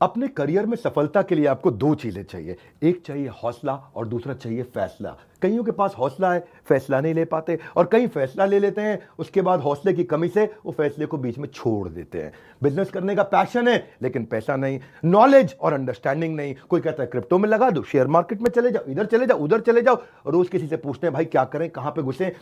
अपने करियर में सफलता के लिए आपको दो चीजें चाहिए। एक चाहिए हौसला और दूसरा चाहिए फैसला। कईयों के पास हौसला है, फैसला नहीं ले पाते, और कई फैसला ले लेते हैं, उसके बाद हौसले की कमी से वो फैसले को बीच में छोड़ देते हैं। बिजनेस करने का पैशन है लेकिन पैसा नहीं, नॉलेज और अंडरस्टैंडिंग नहीं। कोई कहता है क्रिप्टो में लगा दो, शेयर मार्केट में चले जाओ, इधर चले जाओ, उधर चले जाओ, रोज किसी से पूछते हैं भाई क्या करें, कहां पे घुसे।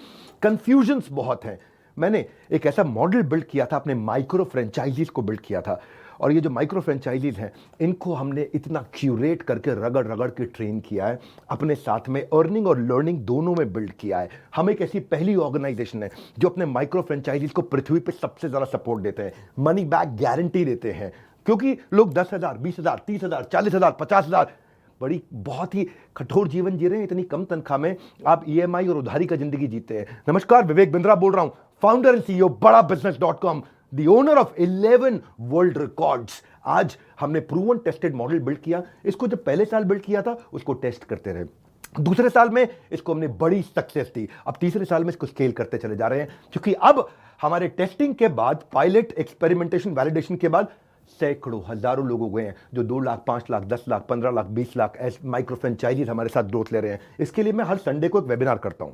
कंफ्यूजन्स बहुत हैं। मैंने एक ऐसा मॉडल बिल्ड किया था, अपने माइक्रो फ्रेंचाइजीज को बिल्ड किया था, और ये जो माइक्रो फ्रेंचाइजीज हैं इनको हमने इतना क्यूरेट करके रगड़ रगड़ के ट्रेन किया है, अपने साथ में अर्निंग और लर्निंग दोनों में बिल्ड किया है। हम एक ऐसी पहली ऑर्गेनाइजेशन है जो अपने माइक्रो फ्रेंचाइजीज को पृथ्वी पे सबसे ज्यादा सपोर्ट देते हैं, मनी बैक गारंटी देते हैं। क्योंकि लोग 10,000, 20,000, 30,000, 40,000, 50,000 बड़ी बहुत ही कठोर जीवन जी रहे हैं। इतनी कम तनख्वाह में आप ईएमआई और उधारी का जिंदगी जीते हैं। नमस्कार, विवेक बिंद्रा बोल रहा हूं, founder and CEO Bada business, the owner of 11 world records. आज हमने प्रूवन टेस्टेड मॉडल बिल्ड किया। इसको जब पहले साल बिल्ड किया था उसको टेस्ट करते रहे, दूसरे साल में इसको हमने बड़ी सक्सेस दी, अब तीसरे साल में इसको स्केल करते चले जा रहे हैं। क्योंकि अब हमारे टेस्टिंग के बाद, पायलट, एक्सपेरिमेंटेशन, वैलिडेशन के बाद सैकड़ों, हजारों लोग हो गए हैं जो 2 लाख, 5 लाख, 10 लाख, 15 लाख, 20 लाख ऐसे माइक्रो फ्रेंचाइजीज हमारे साथ ग्रोथ ले रहे हैं। इसके लिए मैं हर संडे को एक वेबिनार करता हूं।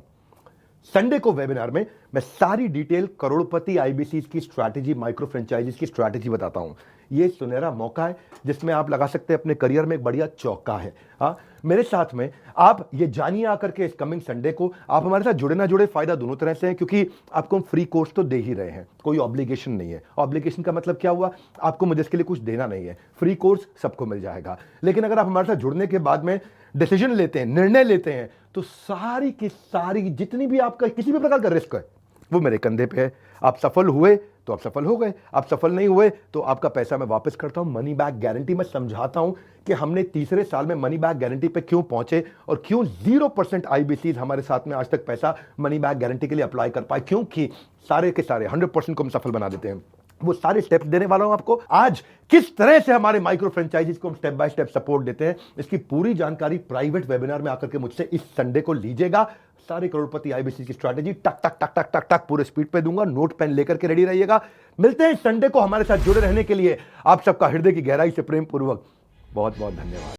संडे को वेबिनार में मैं सारी डिटेल करोड़पति आईबीसी की स्ट्रैटेजी, माइक्रो फ्रेंचाइजीज की स्ट्रैटेजी बताता हूं। ये सुनहरा मौका है जिसमें आप लगा सकते हैं अपने करियर में एक बढ़िया चौका है। हाँ, मेरे साथ में आप ये जानिए आकर के इस कमिंग संडे को। आप हमारे साथ जुड़े ना जुड़े, फायदा दोनों तरह से है, क्योंकि आपको हम फ्री कोर्स तो दे ही रहे हैं, कोई ऑब्लिगेशन नहीं है। ऑब्लिगेशन का मतलब क्या हुआ, आपको मुझे इसके लिए कुछ देना नहीं है, फ्री कोर्स सबको मिल जाएगा। लेकिन अगर आप हमारे साथ जुड़ने के बाद में डिसीजन लेते हैं, निर्णय लेते हैं, तो सारी की सारी जितनी भी आपका किसी भी प्रकार का रिस्क है वो मेरे कंधे पे है। आप सफल हुए तो आप सफल हो गए, आप सफल नहीं हुए तो आपका पैसा मैं वापस करता हूं, मनी बैक गारंटी। मैं समझाता हूं कि हमने तीसरे साल में मनी बैक गारंटी पे क्यों पहुंचे और क्यों 0% आईबीसी हमारे साथ में आज तक पैसा मनी बैक गारंटी के लिए अप्लाई कर पाए, क्योंकि सारे के सारे 100% को हम सफल बना देते हैं। वो सारे स्टेप्स देने वाला हूं आपको आज। किस तरह से हमारे माइक्रो फ्रेंचाइजीज को हम स्टेप बाय स्टेप सपोर्ट देते हैं, इसकी पूरी जानकारी प्राइवेट वेबिनार में आकर के मुझसे इस संडे को लीजिएगा। सारे करोड़पति आईबीसी की स्ट्रैटेजी टक टक टक टक टक टक पूरे स्पीड पे दूंगा, नोट पेन लेकर के रेडी रहिएगा। मिलते हैं संडे को। हमारे साथ जुड़े रहने के लिए आप सबका हृदय की गहराई से प्रेम पूर्वक बहुत बहुत धन्यवाद।